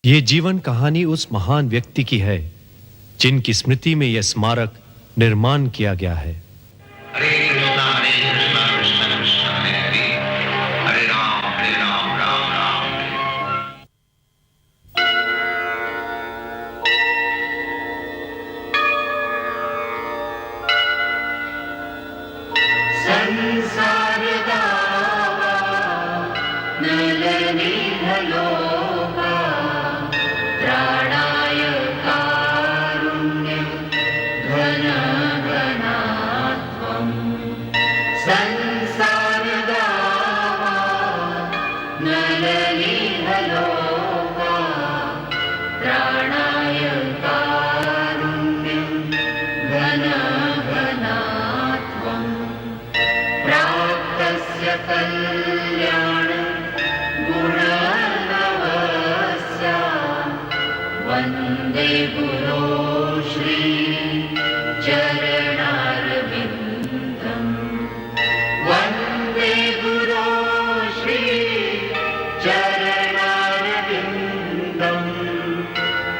ये जीवन कहानी उस महान व्यक्ति की है जिनकी स्मृति में यह स्मारक निर्माण किया गया है। हरे कृष्णा कृष्णा कृष्णा हरे हरे, हरे राम राम राम हरे। संसार दावा नलनी भलोका, प्राणाय कारुण्य घन घनात्वम्। संसार दावा नलनी भलोका, प्राणाय कारुण्य घन घनात्वम्। प्राप्तस्य कल्याण गुणर्नवस्य, वन्दे गुरो श्री चरणारविन्दम्। वन्दे गुरो श्री चरणारविन्दम्।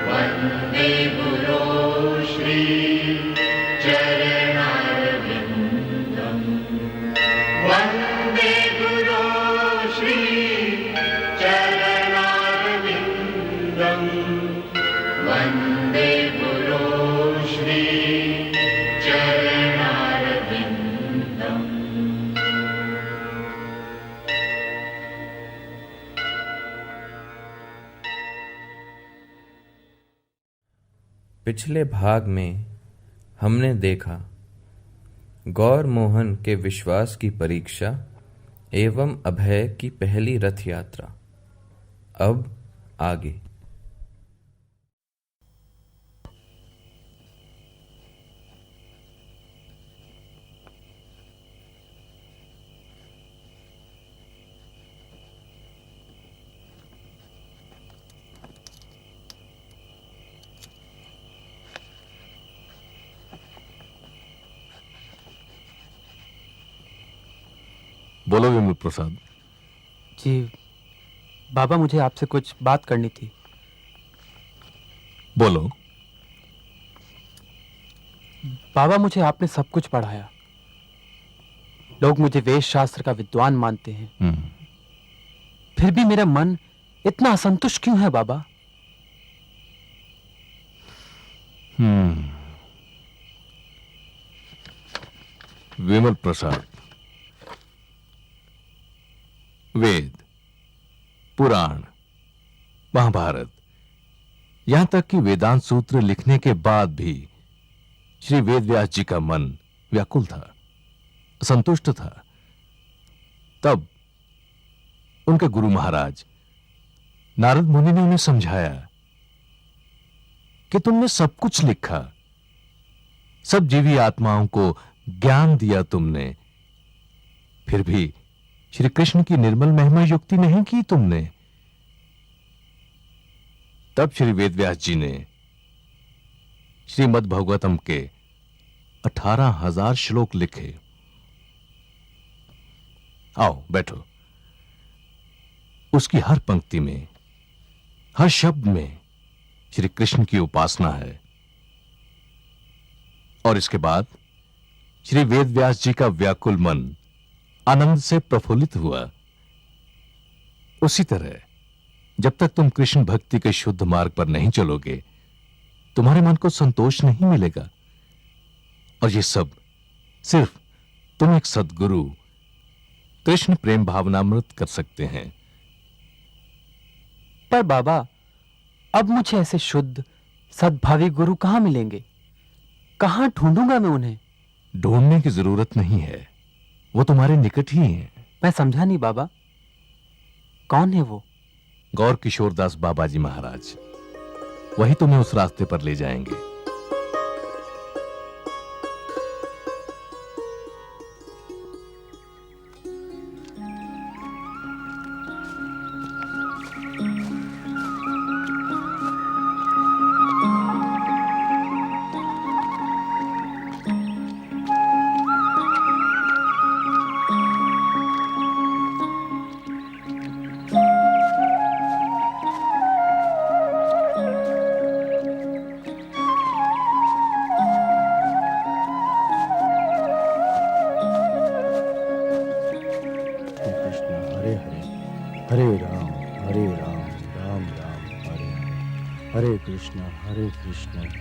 वन्दे गुरो श्री चरणारविन्दम्। वन्दे गुरो श्री चरणारविन्दम्। वन्दे गुरो श्री चरणारविन्दम्। पिछले भाग में हमने देखा गौर मोहन के विश्वास की परीक्षा एवं अभय की पहली रथ यात्रा। अब आगे। बोलो विमल प्रसाद। जी बाबा, मुझे आपसे कुछ बात करनी थी। बोलो। बाबा, मुझे आपने सब कुछ पढ़ाया। लोग मुझे वेद शास्त्र का विद्वान मानते हैं, फिर भी मेरा मन इतना असंतुष्ट क्यों है बाबा? विमल प्रसाद, वेद, पुराण, महाभारत, यहां तक कि वेदांत सूत्र लिखने के बाद भी श्री वेदव्यास जी का मन व्याकुल था, असंतुष्ट था। तब उनके गुरु महाराज नारद मुनि ने उन्हें समझाया कि तुमने सब कुछ लिखा, सब जीवी आत्माओं को ज्ञान दिया तुमने, फिर भी श्री कृष्ण की निर्मल महिमा युक्ति नहीं की तुमने। तब श्री वेदव्यास जी ने श्रीमद् भागवतम के 18,000 श्लोक लिखे। आओ बैठो। उसकी हर पंक्ति में, हर शब्द में श्री कृष्ण की उपासना है। और इसके बाद श्री वेदव्यास जी का व्याकुल मन आनंद से प्रफुल्लित हुआ। उसी तरह जब तक तुम कृष्ण भक्ति के शुद्ध मार्ग पर नहीं चलोगे, तुम्हारे मन को संतोष नहीं मिलेगा। और ये सब सिर्फ तुम एक सद्गुरु कृष्ण प्रेम भावनामृत कर सकते हैं। पर बाबा, अब मुझे ऐसे शुद्ध सद्भावी गुरु कहां मिलेंगे? कहां ढूंढूंगा मैं उन्हें? ढूंढने की जरूरत नहीं है, वो तुम्हारे निकट ही हैं। मैं समझा नहीं बाबा, कौन है वो? गौर किशोरदास बाबा जी महाराज, वही तुम्हें उस रास्ते पर ले जाएंगे। हरे हरे, हरे राम राम राम हरे हरे, हरे कृष्ण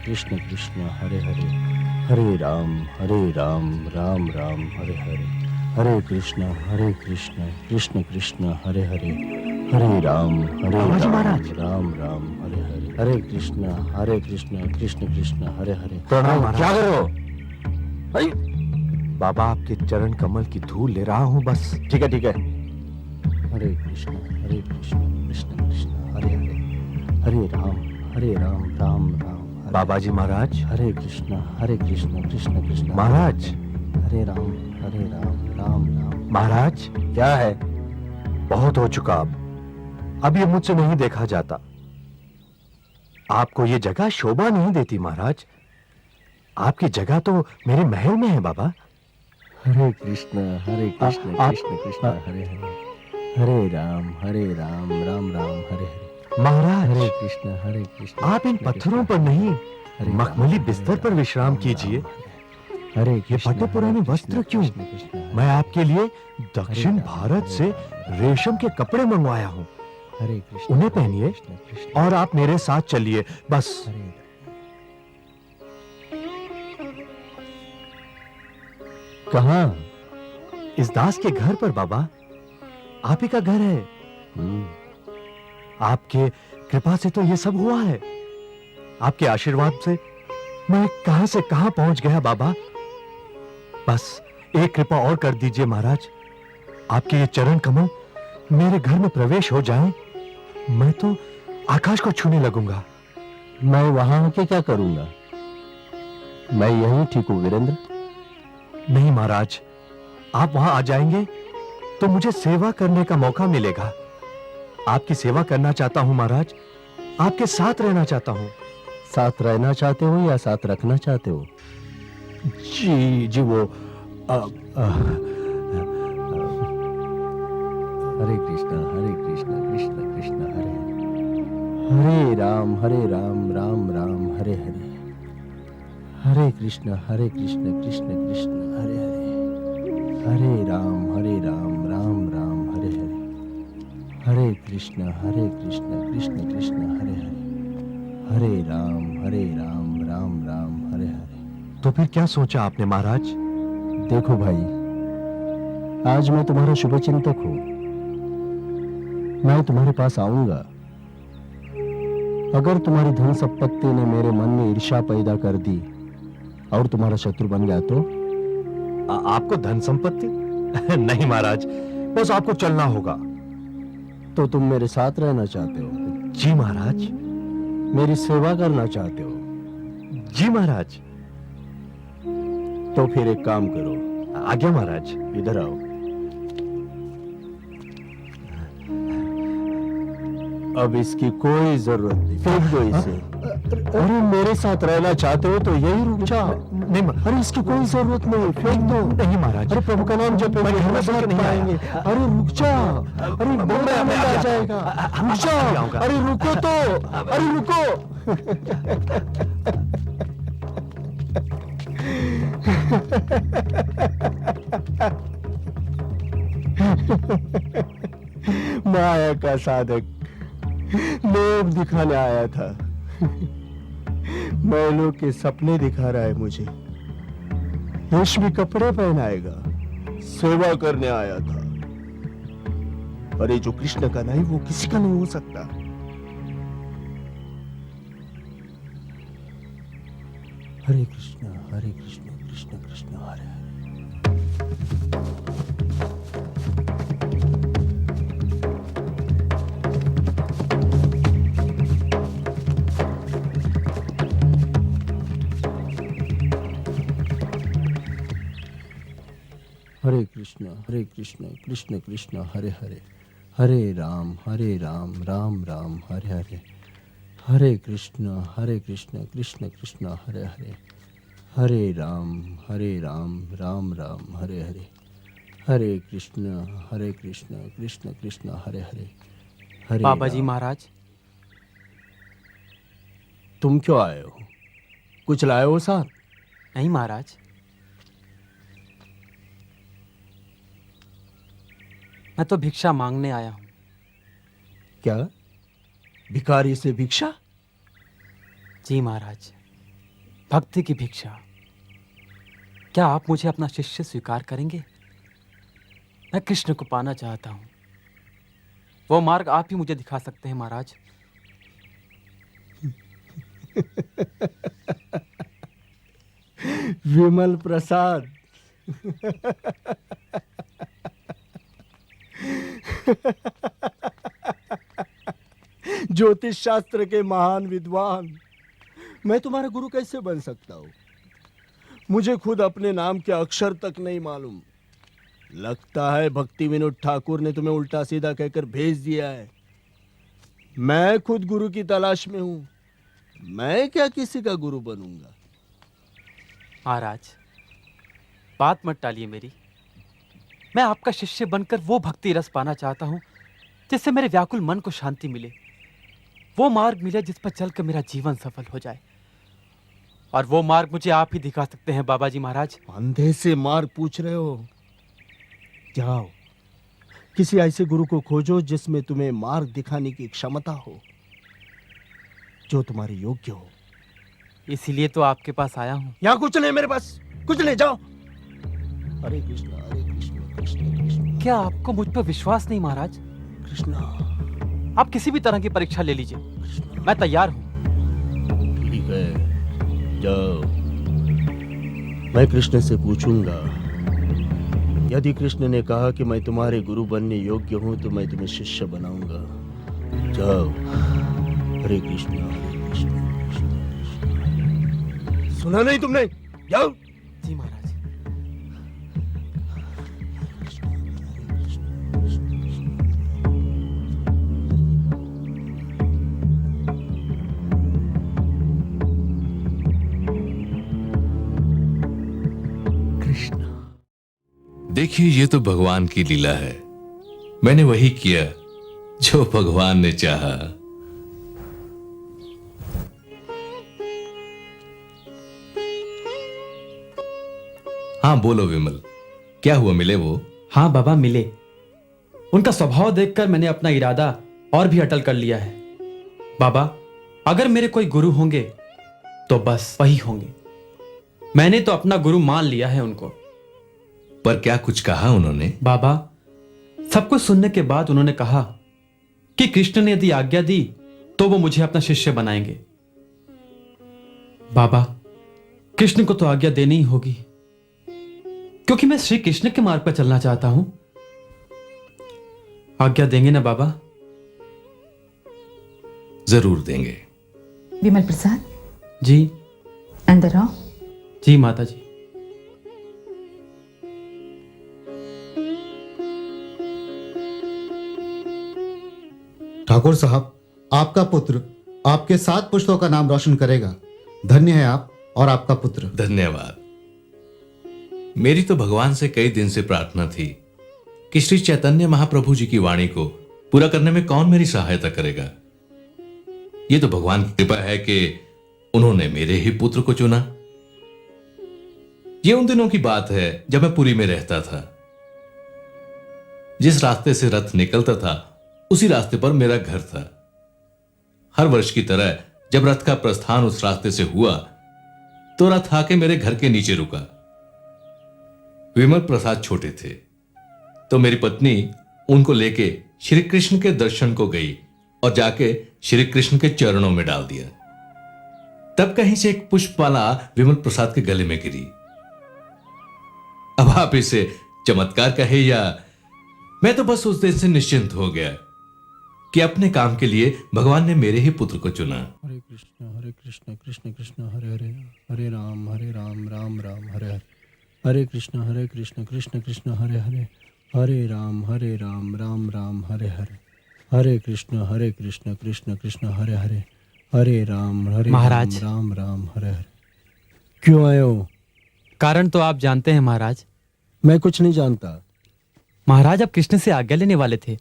कृष्ण कृष्ण हरे हरे, हरे राम राम राम हरे हरे, हरे कृष्ण कृष्ण कृष्ण हरे हरे, हरे राम राम राम हरे हरे, हरे कृष्ण कृष्ण कृष्ण हरे हरे। प्रणाम महाराज। क्या कर रहे हो? बाबा आपके चरण कमल की धूल ले रहा हूं बस। ठीक है हरे कृष्ण कृष्ण कृष्ण हरे हरे, हरे राम राम राम हरे बाबा जी महाराज। हरे कृष्ण कृष्ण कृष्ण महाराज। हरे राम राम राम। महाराज क्या है? बहुत हो चुका अब ये मुझसे नहीं देखा जाता। आपको ये जगह शोभा नहीं देती महाराज। आपकी जगह तो मेरे महल में है बाबा। हरे कृष्ण कृष्ण कृष्ण हरे हरे, हरे राम राम राम हरे हरे। महाराज हरे कृष्ण आप इन पत्थरों पर नहीं मखमली बिस्तर पर विश्राम कीजिए। हरे ये फटे पुराने वस्त्र क्यों? मैं आपके लिए दक्षिण भारत से रेशम के कपड़े मंगवाया हूँ। हरे कृष्ण उन्हें पहनिए और आप मेरे साथ चलिए बस। कहाँ? इस दास के घर पर बाबा। आप ही का घर है। आपके कृपा से तो ये सब हुआ है। आपके आशीर्वाद से मैं कहां से कहां पहुंच गया बाबा। बस एक कृपा और कर दीजिए महाराज। आपके ये चरण कमल मेरे घर में प्रवेश हो जाएं, मैं तो आकाश को छूने लगूंगा। मैं वहां आके क्या करूंगा? मैं यहीं ठीक हूं वीरेंद्र। नहीं महाराज, आप वहां आ जाएंगे तो मुझे सेवा करने का मौका मिलेगा। आपकी सेवा करना चाहता हूं महाराज। आपके साथ रहना चाहता हूं। साथ रहना चाहते हो या साथ रखना चाहते हो? जी वो हरे कृष्ण कृष्ण कृष्ण हरे हरे, हरे राम राम राम हरे हरे, हरे कृष्ण कृष्ण कृष्ण हरे हरे, हरे राम राम राम हरे हरे, हरे कृष्ण कृष्ण कृष्ण हरे हरे, हरे राम राम राम हरे हरे। तो फिर क्या सोचा आपने महाराज? देखो भाई, आज मैं तुम्हारा शुभचिंतक हूं। मैं तुम्हारे पास आऊंगा। अगर तुम्हारी धन संपत्ति ने मेरे मन में ईर्ष्या पैदा कर दी और तुम्हारा शत्रु बन गया तो? आपको धन संपत्ति? नहीं महाराज, बस आपको चलना होगा। तो तुम मेरे साथ रहना चाहते हो? जी महाराज। मेरी सेवा करना चाहते हो? जी महाराज। तो फिर एक काम करो। आज्ञा महाराज। इधर आओ। अब इसकी कोई जरूरत नहीं, फेंक दो इसे। अरे मेरे साथ रहना चाहते हो तो यही रुक जाओ। नहीं अरे इसकी कोई जरूरत नहीं, फेंक दो। नहीं महाराज। अरे प्रभु का नाम जपेंगे, मैं घर में साथ नहीं पाएंगे। अरे रुक जाओ। अरे बहुत आनंद आ जाएगा। रुक जाओ। अरे रुको तो, अरे रुको। माया का साधक लोभ दिखाने आया था। मैलों के सपने दिखा रहा है मुझे। रेशमी कपड़े पहनाएगा। सेवा करने आया था। अरे जो कृष्ण का नहीं वो किसी का नहीं हो सकता। हरे कृष्ण कृष्ण कृष्ण हरे हरे। हरे कृष्ण कृष्ण कृष्ण हरे हरे, हरे राम राम राम हरे हरे, हरे कृष्ण कृष्ण कृष्ण हरे हरे, हरे राम राम राम हरे हरे, हरे कृष्ण कृष्ण कृष्ण हरे हरे, हरे बाबा जी राम। महाराज, तुम क्यों आए हो? कुछ लाए हो साथ? नहीं महाराज। मैं तो भिक्षा मांगने आया हूँ। क्या? भिखारी से भिक्षा? जी महाराज, भक्ति की भिक्षा। क्या आप मुझे अपना शिष्य स्वीकार करेंगे? मैं कृष्ण को पाना चाहता हूँ। वो मार्ग आप ही मुझे दिखा सकते हैं महाराज। विमल प्रसाद, ज्योतिष शास्त्र के महान विद्वान, मैं तुम्हारा गुरु कैसे बन सकता हूं? मुझे खुद अपने नाम के अक्षर तक नहीं मालूम। लगता है भक्ति विनोद ठाकुर ने तुम्हें उल्टा सीधा कहकर भेज दिया है। मैं खुद गुरु की तलाश में हूं। मैं क्या किसी का गुरु बनूंगा? महाराज, बात मत टालिए मेरी। मैं आपका शिष्य बनकर वो भक्ति रस पाना चाहता हूँ जिससे मेरे व्याकुल मन को शांति मिले, वो मार्ग मिले जिस पर चलकर मेरा जीवन सफल हो जाए। और वो मार्ग मुझे आप ही दिखा सकते हैं बाबा जी महाराज। अंधे से मार्ग पूछ रहे हो? जाओ, किसी ऐसे गुरु को खोजो जिसमें तुम्हें मार्ग दिखाने की क्षमता हो, जो तुम्हारे योग्य हो। इसीलिए तो आपके पास आया हूँ। यहाँ कुछ नहीं मेरे पास, कुछ नहीं, जाओ। हरे कृष्णा कृष्ण कृष्ण। क्या आपको मुझ पर विश्वास नहीं महाराज? कृष्णा, आप किसी भी तरह की परीक्षा ले लीजिए, मैं तैयार हूँ। ठीक है, जाओ। मैं कृष्ण से पूछूंगा। यदि कृष्ण ने कहा कि मैं तुम्हारे गुरु बनने योग्य हूं तो मैं तुम्हें शिष्य बनाऊंगा। जाओ। हरे कृष्ण कृष्ण कृष्ण। सुना नहीं तुमने? जाओ। जी महाराज। देखिए, ये तो भगवान की लीला है। मैंने वही किया जो भगवान ने चाहा। हाँ बोलो विमल, क्या हुआ? मिले वो? हाँ बाबा, मिले। उनका स्वभाव देखकर मैंने अपना इरादा और भी अटल कर लिया है। बाबा, अगर मेरे कोई गुरु होंगे तो बस वही होंगे। मैंने तो अपना गुरु मान लिया है उनको। पर क्या कुछ कहा उन्होंने? बाबा, सब कुछ सुनने के बाद उन्होंने कहा कि कृष्ण ने यदि आज्ञा दी तो वो मुझे अपना शिष्य बनाएंगे। बाबा, कृष्ण को तो आज्ञा देनी ही होगी, क्योंकि मैं श्री कृष्ण के मार्ग पर चलना चाहता हूं। आज्ञा देंगे ना बाबा? जरूर देंगे। विमल प्रसाद जी। अंदर आओ। जी माता जी। ठाकुर साहब, आपका पुत्र आपके 7 पुश्तों का नाम रोशन करेगा। धन्य है आप और आपका पुत्र। धन्यवाद। मेरी तो भगवान से कई दिन से प्रार्थना थी कि श्री चैतन्य महाप्रभु जी की वाणी को पूरा करने में कौन मेरी सहायता करेगा। ये तो भगवान की कृपा है कि उन्होंने मेरे ही पुत्र को चुना। ये उन दिनों की बात है जब मैं पुरी में रहता था। जिस रास्ते से रथ निकलता था उसी रास्ते पर मेरा घर था। हर वर्ष की तरह जब रथ का प्रस्थान उस रास्ते से हुआ तो रथ आके मेरे घर के नीचे रुका। विमल प्रसाद छोटे थे तो मेरी पत्नी उनको लेके श्री कृष्ण के दर्शन को गई और जाके श्री कृष्ण के चरणों में डाल दिया। तब कहीं से एक पुष्पमाला विमल प्रसाद के गले में गिरी। अब आप इसे चमत्कार कहे या, मैं तो बस उस दिन से निश्चिंत हो गया कि अपने काम के लिए भगवान ने मेरे ही पुत्र को चुना। हरे कृष्ण कृष्ण कृष्ण हरे हरे, हरे राम राम राम हरे हरे, हरे कृष्ण कृष्ण कृष्ण हरे हरे, हरे राम राम हरे हरे, हरे कृष्ण कृष्ण कृष्ण हरे हरे, हरे राम महाराज। राम हरे हरे। क्यों आए हो? कारण तो आप जानते हैं महाराज। मैं कुछ नहीं जानता। महाराज, आप कृष्ण से आज्ञा लेने वाले थे।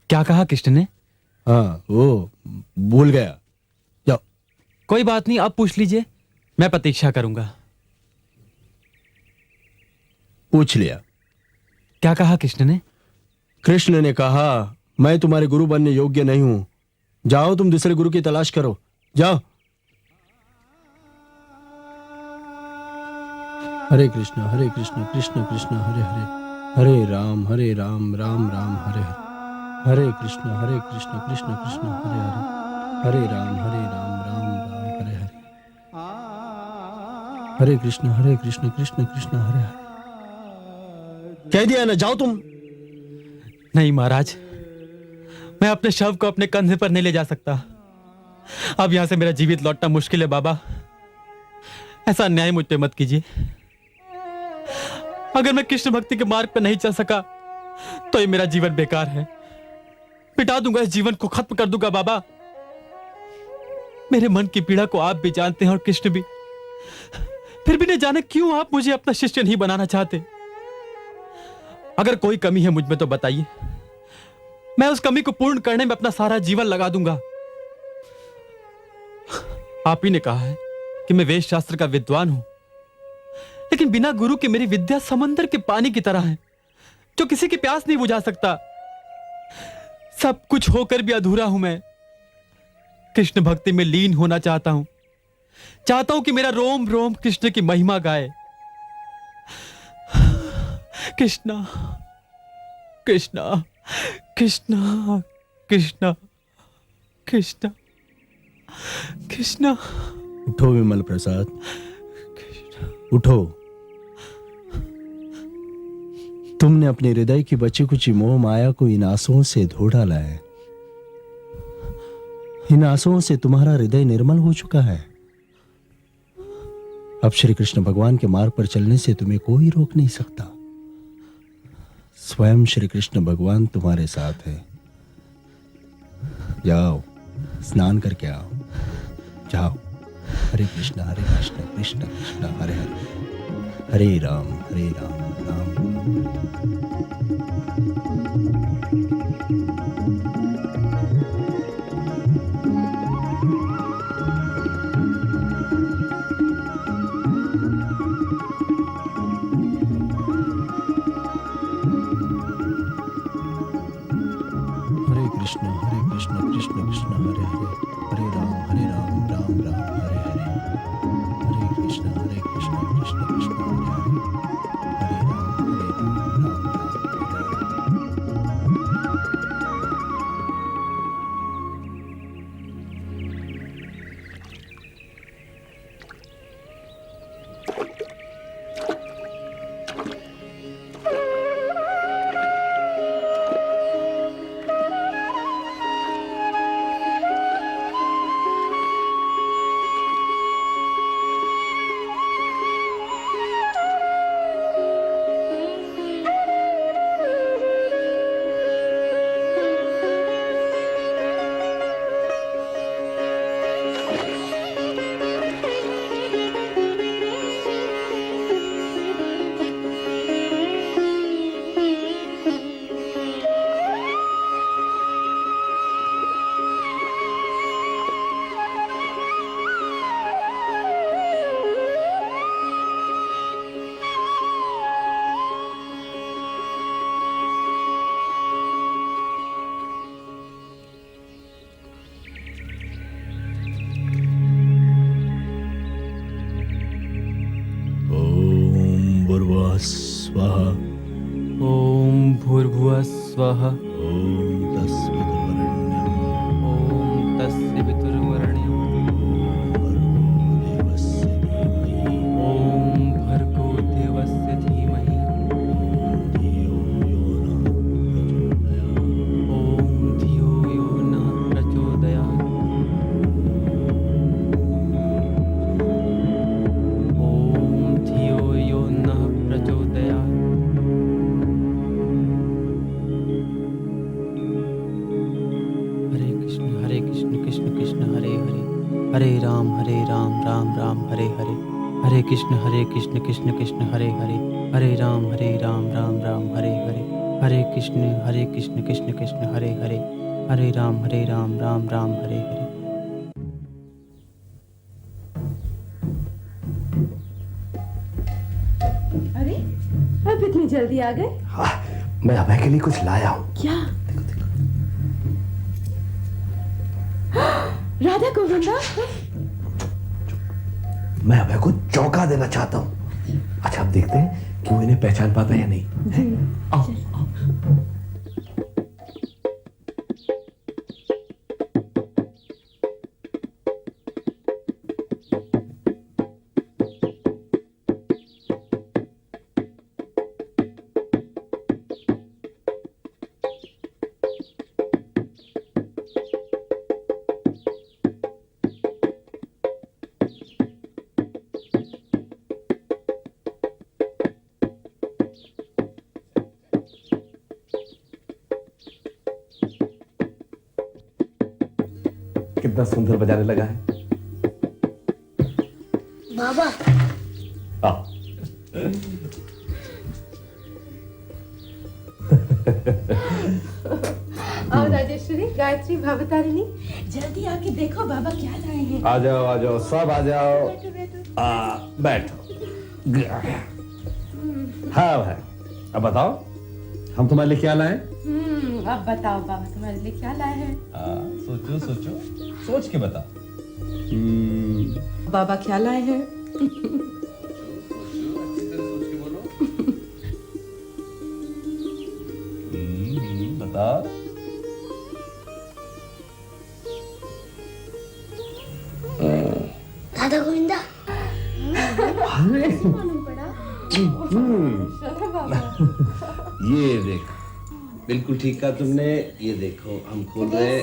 क्या कहा कृष्ण ने? हाँ, वो भूल गया। जाओ। कोई बात नहीं, अब पूछ लीजिए, मैं प्रतीक्षा करूंगा। पूछ लिया। क्या कहा कृष्ण ने? कृष्ण ने कहा मैं तुम्हारे गुरु बनने योग्य नहीं हूं, जाओ तुम दूसरे गुरु की तलाश करो, जाओ। हरे कृष्ण कृष्ण कृष्ण हरे हरे, हरे राम राम राम हरे हरे, हरे कृष्ण कृष्ण कृष्ण हरे हरे, हरे राम राम राम हरे हरे, हरे कृष्ण कृष्ण कृष्ण हरे हरे। कह दिया ना, जाओ तुम। नहीं महाराज, मैं अपने शव को अपने कंधे पर नहीं ले जा सकता। अब यहां से मेरा जीवित लौटना मुश्किल है बाबा, ऐसा अन्याय मुझ पे मत कीजिए। अगर मैं कृष्ण भक्ति के मार्ग पर नहीं चल सका तो ये मेरा जीवन बेकार है, मिटा दूंगा इस जीवन को, खत्म कर दूंगा बाबा। मेरे मन की पीड़ा को आप भी जानते हैं और कृष्ण भी, फिर भी नहीं जाने क्यों आप मुझे अपना शिष्य नहीं बनाना चाहते। अगर कोई कमी है मुझ में तो बताइए, मैं उस कमी को पूर्ण करने में अपना सारा जीवन लगा दूंगा। आप ही ने कहा है कि मैं वेद शास्त्र का विद्वान हूं, लेकिन बिना गुरु के मेरी विद्या समंदर के पानी की तरह है, जो किसी की प्यास नहीं बुझा सकता। सब कुछ होकर भी अधूरा हूं मैं। कृष्ण भक्ति में लीन होना चाहता हूं, चाहता हूं कि मेरा रोम रोम कृष्ण की महिमा गाए। कृष्णा कृष्णा कृष्णा कृष्णा कृष्णा कृष्णा। उठो विमल प्रसाद, उठो। तुमने अपने हृदय की बची कुची मोह माया को इन आंसुओं से धो डाला है। इन आंसुओं से तुम्हारा हृदय निर्मल हो चुका है। अब श्री कृष्ण भगवान के मार्ग पर चलने से तुम्हें कोई रोक नहीं सकता। स्वयं श्री कृष्ण भगवान तुम्हारे साथ है। जाओ, स्नान करके आओ, जाओ। हरे कृष्ण कृष्ण कृष्ण हरे हरे, हरे राम राम कृष्ण कृष्ण कृष्ण हरे हरे, हरे राम राम राम हरे हरे, हरे कृष्ण कृष्ण कृष्ण हरे हरे, हरे राम राम राम स्वाहा, ओम भूर्भुवः स्वः, ओम तस्सवितुर्वरेण्यं, ओम तस्य वितुर्वरेण्यं, ओम भर्गो देवस्य धीमहि, ओम धियो यो नः प्रचोदयात्, ओम धियो यो नः प्रचोदयात्। हरे कृष्ण कृष्ण कृष्ण हरे हरे, हरे राम राम राम हरे हरे, हरे कृष्ण कृष्ण कृष्ण हरे हरे, हरे राम राम राम हरे हरे, हरे कृष्ण कृष्ण कृष्ण हरे हरे, हरे राम राम राम हरे हरे। अरे अब इतनी जल्दी आ गए? मैं अभय के लिए कुछ लाया हूं। क्या? राधा गोविंदा, मैं अभय को चौंका देना चाहता हूं। अच्छा, अब देखते हैं कि वो इन्हें पहचान पाता है या नहीं। आओ। कितना सुंदर बजाने लगा है बाबा। आओ। और राजेश्वरी, गायत्री, भवतारिणी, जल्दी आके देखो बाबा क्या लाए हैं। आ जाओ, सब आ जाओ। बैठो। हाँ भाई, अब बताओ हम तुम्हारे लिए क्या लाए? अब बताओ बाबा तुम्हारे लिए क्या लाए हैं। सोचो सोच के बता। बाबा क्या लाए हैं? बता। राधा गोविंदा। ये देख, बिल्कुल ठीक कहा तुमने। ये देखो, हम खोल रहे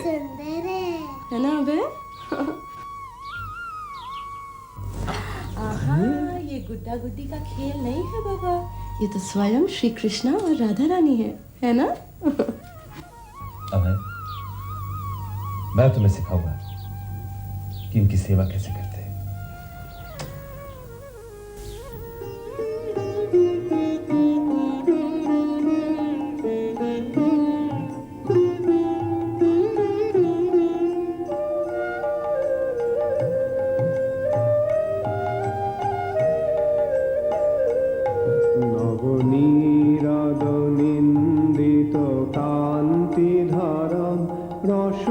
है ना अबे? ये गुड्डा गुड्डी का खेल नहीं है बाबा, ये तो स्वयं श्री कृष्णा और राधा रानी है ना? अभय, मैं तुम्हें सिखाऊंगा कि इनकी सेवा कैसे करते हैं।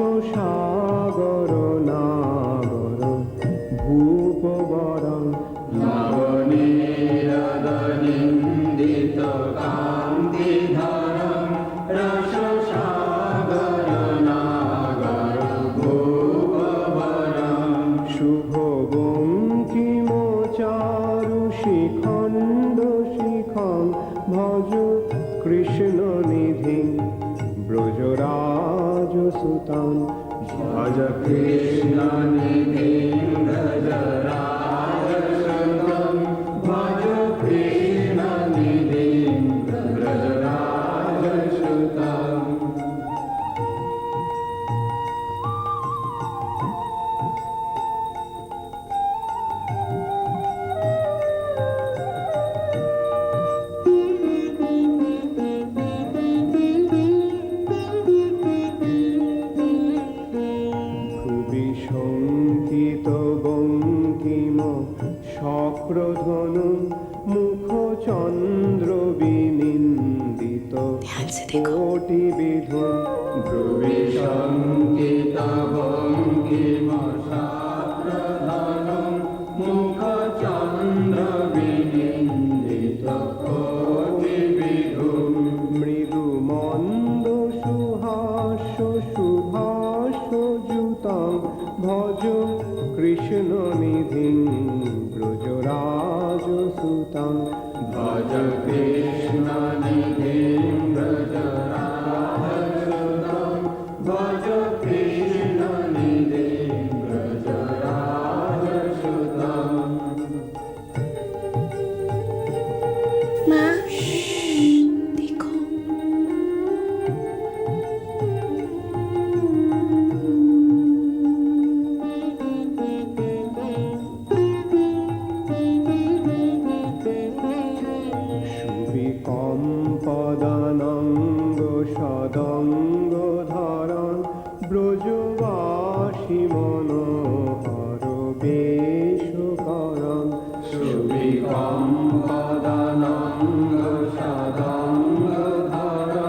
Sadanga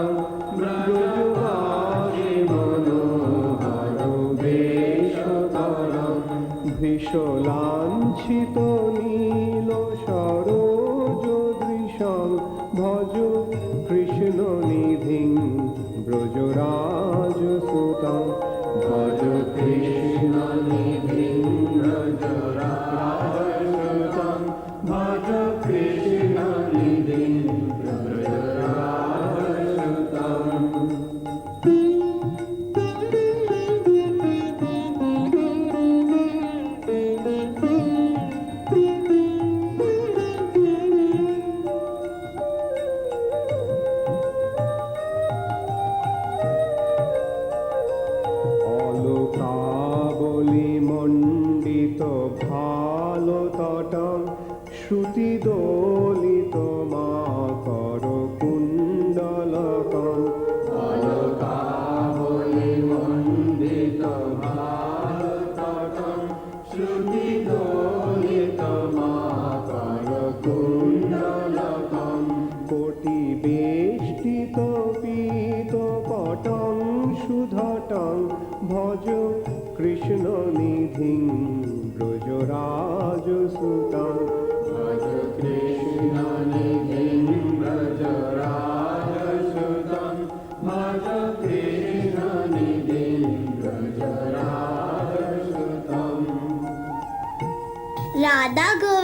কেশলাঞ্ছিত নীল সরোজ দৃশং ভজ কৃষ্ণ নিধিং ব্রজরাজ সুতং ভজ কৃষ্ণ নিধিং ব্রজরাজ সুতং ভজ কৃষ্ণ নিধিং ব্রজরাজ সুতং। অলকাবলি মণ্ডিত ভালো তটং শ্রুতি দোলিত মাকর কুণ্ডলকং অলকাবলি মণ্ডিত ভালো তটং শ্রুতি দোলিত মাকর কুণ্ডলকং কোটি বেষ্টিত পীত পটং সুধটং ভজ কৃষ্ণ নিধিং ব্রজরাজ সুতং ভজ কৃষ্ণ নিধিং ব্রজরাজ সুতং ভজ কৃষ্ণ নিধিং ব্রজরাজ সুতং। राधा गो